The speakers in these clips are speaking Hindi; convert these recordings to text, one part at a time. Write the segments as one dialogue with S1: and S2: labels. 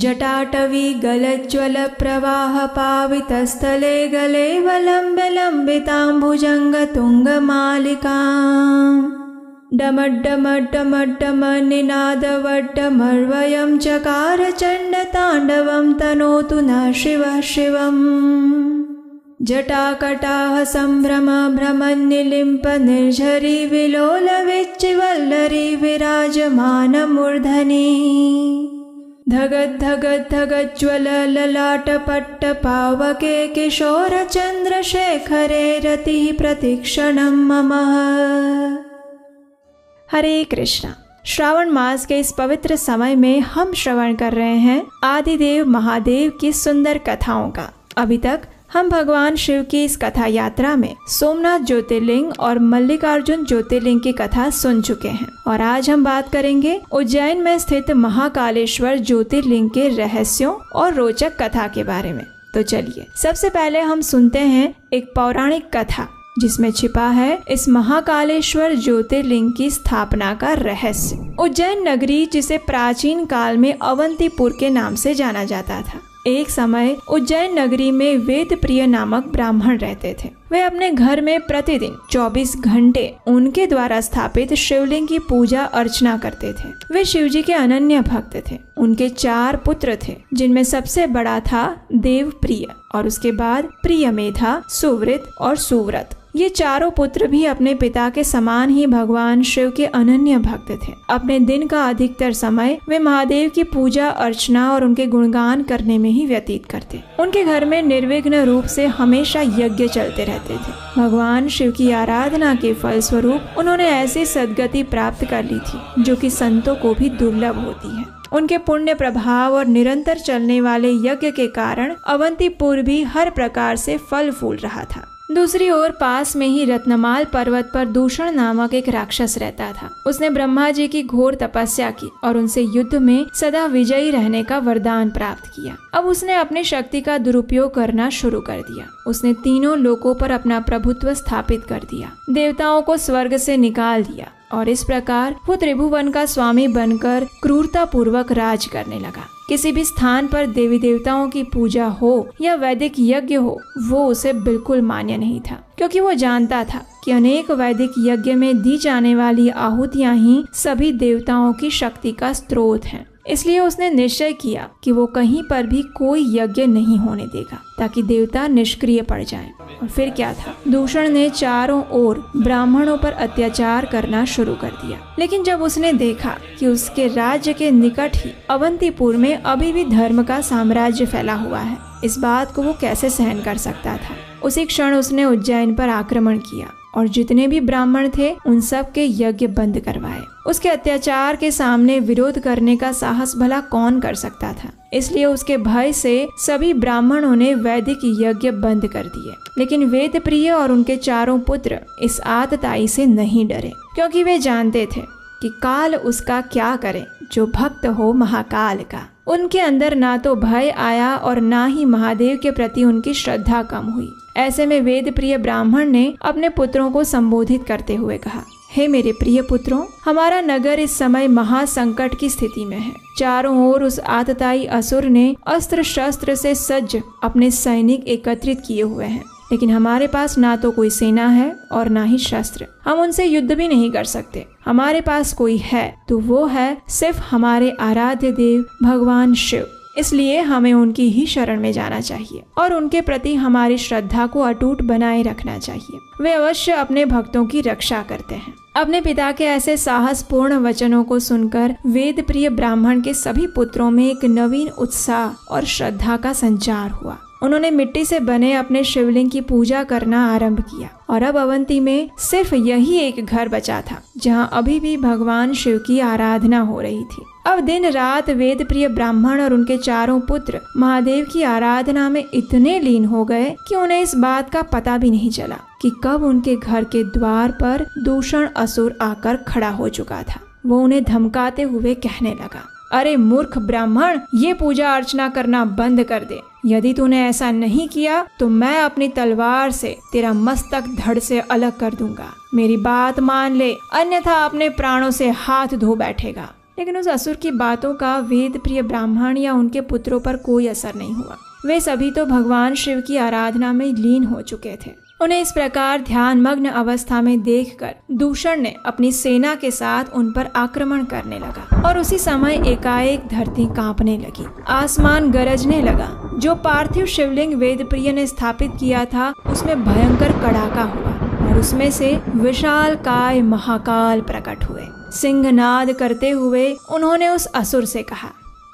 S1: जटाटवी गलज्ज्वलप्रवाहपावितस्थले गले वलम्ब्य लम्बिताम्बुजङ्गतुङ्गमालिकाम् डमड्डमड्डमड्डमनिनादवड्डमर्वयं चकार चण्डताण्डवं तनोतु न शिवः शिवम् जटाकटाह सम्भ्रम भ्रमन्निलिम्प निर्झरी विलोलविच्चिवल्लरी विराजमानमूर्धनि धगद्धगद्धगज्ज्वल ललाटपट्टपावके किशोरचन्द्रशेखरे रतिः प्रतिक्षणं मम। हरे कृष्णा। श्रावण मास के इस पवित्र समय में हम श्रवण कर रहे हैं आदिदेव महादेव की सुंदर कथाओं का। अभी तक हम भगवान शिव की इस कथा यात्रा में सोमनाथ ज्योतिर्लिंग और मल्लिकार्जुन ज्योतिर्लिंग की कथा सुन चुके हैं और आज हम बात करेंगे उज्जैन में स्थित महाकालेश्वर ज्योतिर्लिंग के रहस्यों और रोचक कथा के बारे में। तो चलिए सबसे पहले हम सुनते हैं एक पौराणिक कथा जिसमें छिपा है इस महाकालेश्वर ज्योतिर्लिंग की स्थापना का रहस्य। उज्जैन नगरी जिसे प्राचीन काल में अवंतीपुर के नाम से जाना जाता था। एक समय उज्जैन नगरी में वेदप्रिय नामक ब्राह्मण रहते थे। वे अपने घर में प्रतिदिन 24 घंटे उनके द्वारा स्थापित शिवलिंग की पूजा अर्चना करते थे। वे शिवजी के अनन्य भक्त थे। उनके 4 पुत्र थे जिनमें सबसे बड़ा था देवप्रिय और उसके बाद प्रियमेधा, सुवृत और सुव्रत। ये चारों पुत्र भी अपने पिता के समान ही भगवान शिव के अनन्य भक्त थे। अपने दिन का अधिकतर समय वे महादेव की पूजा अर्चना और उनके गुणगान करने में ही व्यतीत करते। उनके घर में निर्विघ्न रूप से हमेशा यज्ञ चलते रहते थे। भगवान शिव की आराधना के फल स्वरूप उन्होंने ऐसी सद्गति प्राप्त कर ली थी जो कि संतों को भी दुर्लभ होती है। उनके पुण्य प्रभाव और निरंतर चलने वाले यज्ञ के कारण अवंतीपुर भी हर प्रकार से फल फूल रहा था। दूसरी ओर पास में ही रत्नमाल पर्वत पर दूषण नामक एक राक्षस रहता था। उसने ब्रह्मा जी की घोर तपस्या की और उनसे युद्ध में सदा विजयी रहने का वरदान प्राप्त किया। अब उसने अपनी शक्ति का दुरुपयोग करना शुरू कर दिया। उसने तीनों लोकों पर अपना प्रभुत्व स्थापित कर दिया, देवताओं को स्वर्ग से निकाल दिया और इस प्रकार वो त्रिभुवन का स्वामी बनकर क्रूरता पूर्वक राज करने लगा। किसी भी स्थान पर देवी देवताओं की पूजा हो या वैदिक यज्ञ हो, वो उसे बिल्कुल मान्य नहीं था, क्योंकि वो जानता था कि अनेक वैदिक यज्ञ में दी जाने वाली आहुतियां ही सभी देवताओं की शक्ति का स्रोत हैं। इसलिए उसने निश्चय किया कि वो कहीं पर भी कोई यज्ञ नहीं होने देगा ताकि देवता निष्क्रिय पड़ जाएं। और फिर क्या था, दूषण ने चारों ओर ब्राह्मणों पर अत्याचार करना शुरू कर दिया। लेकिन जब उसने देखा कि उसके राज्य के निकट ही अवंतीपुर में अभी भी धर्म का साम्राज्य फैला हुआ है, इस बात को वो कैसे सहन कर सकता था। उसी क्षण उसने उज्जैन पर आक्रमण किया और जितने भी ब्राह्मण थे उन सब के यज्ञ बंद करवाए। उसके अत्याचार के सामने विरोध करने का साहस भला कौन कर सकता था। इसलिए उसके भय से सभी ब्राह्मणों ने वैदिक यज्ञ बंद कर दिए। लेकिन वेदप्रिय और उनके चारों पुत्र इस आतताई से नहीं डरे, क्योंकि वे जानते थे कि काल उसका क्या करे जो भक्त हो महाकाल का। उनके अंदर ना तो भय आया और ना ही महादेव के प्रति उनकी श्रद्धा कम हुई। ऐसे में वेद प्रिय ब्राह्मण ने अपने पुत्रों को संबोधित करते हुए कहा, हे मेरे प्रिय पुत्रों, हमारा नगर इस समय महासंकट की स्थिति में है। चारों ओर उस आतताई असुर ने अस्त्र शस्त्र से सज्ज अपने सैनिक एकत्रित किए हुए हैं, लेकिन हमारे पास ना तो कोई सेना है और ना ही शस्त्र। हम उनसे युद्ध भी नहीं कर सकते। हमारे पास कोई है तो वो है सिर्फ हमारे आराध्य देव भगवान शिव। इसलिए हमें उनकी ही शरण में जाना चाहिए और उनके प्रति हमारी श्रद्धा को अटूट बनाए रखना चाहिए। वे अवश्य अपने भक्तों की रक्षा करते हैं। अपने पिता के ऐसे साहसपूर्ण वचनों को सुनकर वेद प्रिय ब्राह्मण के सभी पुत्रों में एक नवीन उत्साह और श्रद्धा का संचार हुआ। उन्होंने मिट्टी से बने अपने शिवलिंग की पूजा करना आरंभ किया और अब अवंती में सिर्फ यही एक घर बचा था जहां अभी भी भगवान शिव की आराधना हो रही थी। अब दिन रात वेद प्रिय ब्राह्मण और उनके चारों पुत्र महादेव की आराधना में इतने लीन हो गए कि उन्हें इस बात का पता भी नहीं चला कि कब उनके घर के द्वार पर दूषण असुर आकर खड़ा हो चुका था। वो उन्हें धमकाते हुए कहने लगा, अरे मूर्ख ब्राह्मण, ये पूजा अर्चना करना बंद कर दे। यदि तूने ऐसा नहीं किया तो मैं अपनी तलवार से तेरा मस्तक धड़ से अलग कर दूंगा। मेरी बात मान ले, अन्यथा अपने प्राणों से हाथ धो बैठेगा। लेकिन उस असुर की बातों का वेद प्रिय ब्राह्मण या उनके पुत्रों पर कोई असर नहीं हुआ। वे सभी तो भगवान शिव की आराधना में लीन हो चुके थे। उन्हें इस प्रकार ध्यान मग्न अवस्था में देखकर दूषण ने अपनी सेना के साथ उन पर आक्रमण करने लगा और उसी समय एकाएक धरती कांपने लगी, आसमान गरजने लगा। जो पार्थिव शिवलिंग वेदप्रिय ने स्थापित किया था उसमें भयंकर कड़ाका हुआ और उसमें से विशाल काय महाकाल प्रकट हुए। सिंहनाद करते हुए उन्होंने उस असुर से कहा,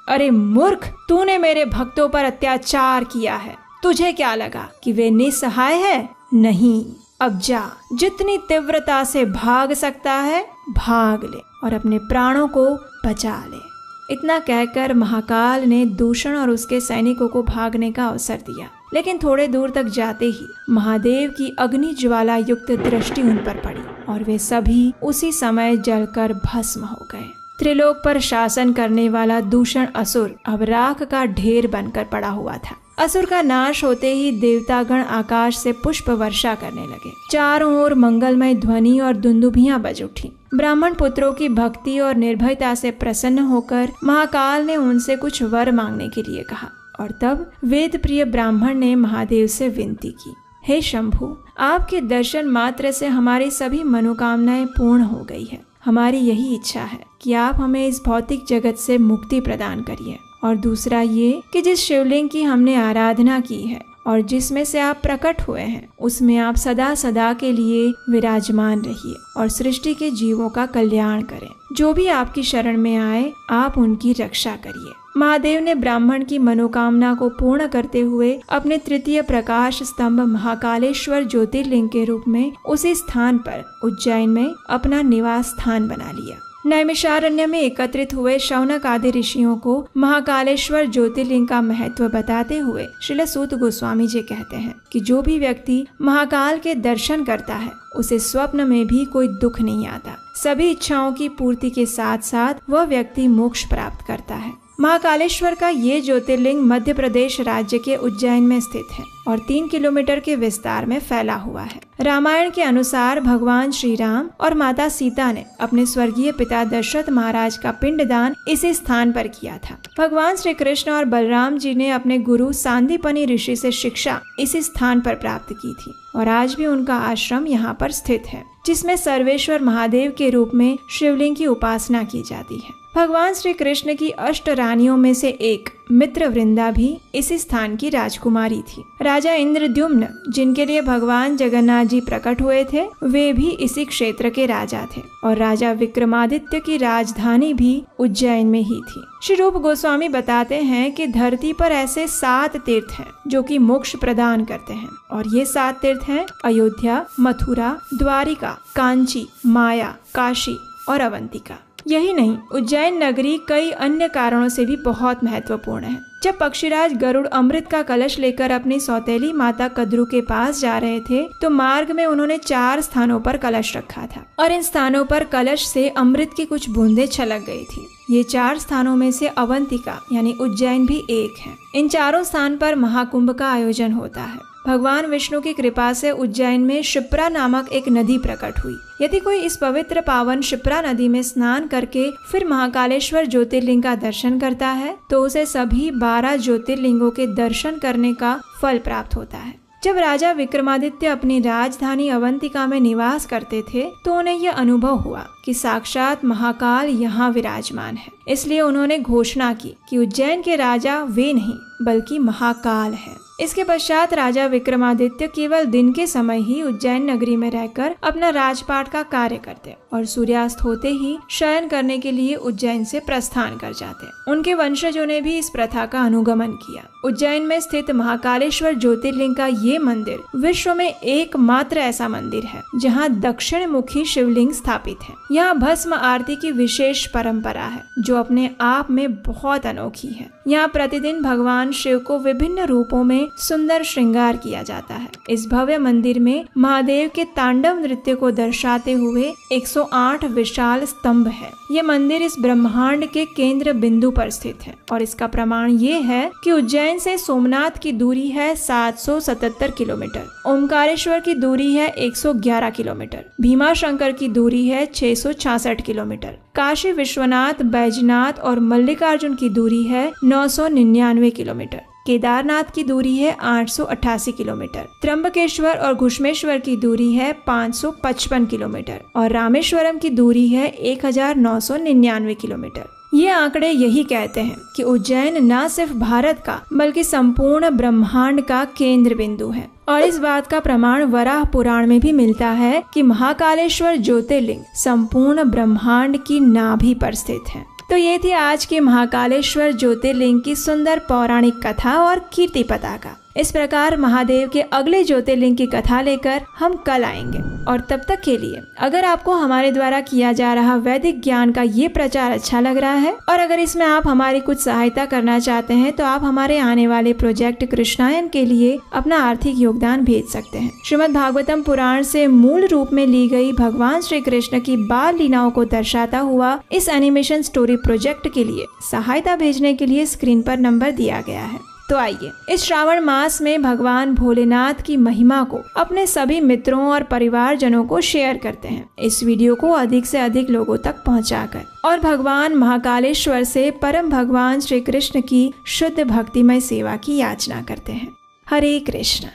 S1: अरे मूर्ख, तूने मेरे भक्तों पर अत्याचार किया है। तुझे क्या लगा कि वे निसहाय है? नहीं, अब जा, जितनी तीव्रता से भाग सकता है भाग ले और अपने प्राणों को बचा ले। इतना कहकर महाकाल ने दूषण और उसके सैनिकों को भागने का अवसर दिया, लेकिन थोड़े दूर तक जाते ही महादेव की अग्नि ज्वाला युक्त दृष्टि उन पर पड़ी और वे सभी उसी समय जलकर भस्म हो गए। त्रिलोक पर शासन करने वाला दूषण असुर अब राख का ढेर बनकर पड़ा हुआ था। असुर का नाश होते ही देवतागण आकाश से पुष्प वर्षा करने लगे। चारों ओर मंगलमय ध्वनि और दुंदुभियां बज उठी। ब्राह्मण पुत्रों की भक्ति और निर्भयता से प्रसन्न होकर महाकाल ने उनसे कुछ वर मांगने के लिए कहा और तब वेद प्रिय ब्राह्मण ने महादेव से विनती की, हे शंभु, आपके दर्शन मात्र से हमारी सभी मनोकामनाएं पूर्ण हो गई है। हमारी यही इच्छा है कि आप हमें इस भौतिक जगत से मुक्ति प्रदान करिए। और दूसरा ये कि जिस शिवलिंग की हमने आराधना की है और जिसमें से आप प्रकट हुए हैं उसमें आप सदा सदा के लिए विराजमान रहिए और सृष्टि के जीवों का कल्याण करें। जो भी आपकी शरण में आए आप उनकी रक्षा करिए। महादेव ने ब्राह्मण की मनोकामना को पूर्ण करते हुए अपने तृतीय प्रकाश स्तंभ महाकालेश्वर ज्योतिर्लिंग के रूप में उसी स्थान पर उज्जैन में अपना निवास स्थान बना लिया। नैमिषारण्य में एकत्रित हुए शौनक आदि ऋषियों को महाकालेश्वर ज्योतिर्लिंग का महत्व बताते हुए श्रील सूत गोस्वामी जी कहते हैं कि जो भी व्यक्ति महाकाल के दर्शन करता है उसे स्वप्न में भी कोई दुख नहीं आता। सभी इच्छाओं की पूर्ति के साथ साथ वह व्यक्ति मोक्ष प्राप्त करता है। महाकालेश्वर का ये ज्योतिर्लिंग मध्य प्रदेश राज्य के उज्जैन में स्थित है और 3 किलोमीटर के विस्तार में फैला हुआ है। रामायण के अनुसार भगवान श्री राम और माता सीता ने अपने स्वर्गीय पिता दशरथ महाराज का पिंडदान इसी स्थान पर किया था। भगवान श्री कृष्ण और बलराम जी ने अपने गुरु सांदीपनि ऋषि से शिक्षा इसी स्थान पर प्राप्त की थी और आज भी उनका आश्रम यहाँ पर स्थित है, जिसमें सर्वेश्वर महादेव के रूप में शिवलिंग की उपासना की जाती है। भगवान श्री कृष्ण की 8 रानियों में से एक मित्रवृंदा भी इसी स्थान की राजकुमारी थी। राजा इंद्रद्युम्न, जिनके लिए भगवान जगन्नाथ जी प्रकट हुए थे, वे भी इसी क्षेत्र के राजा थे और राजा विक्रमादित्य की राजधानी भी उज्जैन में ही थी। श्री रूप गोस्वामी बताते हैं कि धरती पर ऐसे 7 तीर्थ हैं जो कि मोक्ष प्रदान करते हैं और ये 7 तीर्थ हैं अयोध्या, मथुरा, द्वारिका, कांची, माया, काशी और अवंतिका। यही नहीं, उज्जैन नगरी कई अन्य कारणों से भी बहुत महत्वपूर्ण है। जब पक्षीराज गरुड़ अमृत का कलश लेकर अपनी सौतेली माता कद्रू के पास जा रहे थे तो मार्ग में उन्होंने 4 स्थानों पर कलश रखा था और इन स्थानों पर कलश से अमृत की कुछ बूंदें छलक गई थी। ये 4 स्थानों में से अवंतिका यानी उज्जैन भी एक है। इन चारों स्थान पर महाकुंभ का आयोजन होता है। भगवान विष्णु की कृपा से उज्जैन में शिप्रा नामक एक नदी प्रकट हुई। यदि कोई इस पवित्र पावन शिप्रा नदी में स्नान करके फिर महाकालेश्वर ज्योतिर्लिंग का दर्शन करता है तो उसे सभी 12 ज्योतिर्लिंगों के दर्शन करने का फल प्राप्त होता है। जब राजा विक्रमादित्य अपनी राजधानी अवंतिका में निवास करते थे तो उन्हें यह अनुभव हुआ कि साक्षात महाकाल यहाँ विराजमान है। इसलिए उन्होंने घोषणा की कि उज्जैन के राजा वे नहीं बल्कि महाकाल है। इसके पश्चात राजा विक्रमादित्य केवल दिन के समय ही उज्जैन नगरी में रहकर अपना राजपाट का कार्य करते और सूर्यास्त होते ही शयन करने के लिए उज्जैन से प्रस्थान कर जाते। उनके वंशजों ने भी इस प्रथा का अनुगमन किया। उज्जैन में स्थित महाकालेश्वर ज्योतिर्लिंग का ये मंदिर विश्व में एकमात्र ऐसा मंदिर है जहाँ दक्षिण मुखी शिवलिंग स्थापित है। यहाँ भस्म आरती की विशेष परंपरा है जो अपने आप में बहुत अनोखी है। यहाँ प्रतिदिन भगवान शिव को विभिन्न रूपों में सुंदर श्रृंगार किया जाता है। इस भव्य मंदिर में महादेव के तांडव नृत्य को दर्शाते हुए 108 विशाल स्तंभ है। ये मंदिर इस ब्रह्मांड के केंद्र बिंदु पर स्थित है और इसका प्रमाण ये है कि उज्जैन से सोमनाथ की दूरी है 777 किलोमीटर, ओमकारेश्वर की दूरी है 111 किलोमीटर, भीमाशंकर की दूरी है 666 किलोमीटर, काशी विश्वनाथ, बैजनाथ और मल्लिकार्जुन की दूरी है 999 किलोमीटर, केदारनाथ की दूरी है 888 किलोमीटर, त्र्यंबकेश्वर और घुश्मेश्वर की दूरी है 555 किलोमीटर और रामेश्वरम की दूरी है 1999 किलोमीटर। ये आंकड़े यही कहते हैं कि उज्जैन न सिर्फ भारत का बल्कि संपूर्ण ब्रह्मांड का केंद्र बिंदु है। और इस बात का प्रमाण वराह पुराण में भी मिलता है कि महाकालेश्वर ज्योतिर्लिंग संपूर्ण ब्रह्मांड की नाभि पर स्थित है। तो ये थी आज की महाकालेश्वर ज्योतिर्लिंग की सुंदर पौराणिक कथा और कीर्ति पताका। इस प्रकार महादेव के अगले ज्योतिर्लिंग की कथा लेकर हम कल आएंगे। और तब तक के लिए अगर आपको हमारे द्वारा किया जा रहा वैदिक ज्ञान का ये प्रचार अच्छा लग रहा है और अगर इसमें आप हमारी कुछ सहायता करना चाहते हैं तो आप हमारे आने वाले प्रोजेक्ट कृष्णायन के लिए अपना आर्थिक योगदान भेज सकते हैं। श्रीमद् भागवतम पुराण से मूल रूप में ली गई भगवान श्री कृष्ण की बाल लीलाओं को दर्शाता हुआ इस एनिमेशन स्टोरी प्रोजेक्ट के लिए सहायता भेजने के लिए स्क्रीन पर नंबर दिया गया है। तो आइए इस श्रावण मास में भगवान भोलेनाथ की महिमा को अपने सभी मित्रों और परिवारजनों को शेयर करते हैं, इस वीडियो को अधिक से अधिक लोगों तक पहुंचाकर, और भगवान महाकालेश्वर से परम भगवान श्री कृष्ण की शुद्ध भक्तिमय सेवा की याचना करते हैं। हरे कृष्ण।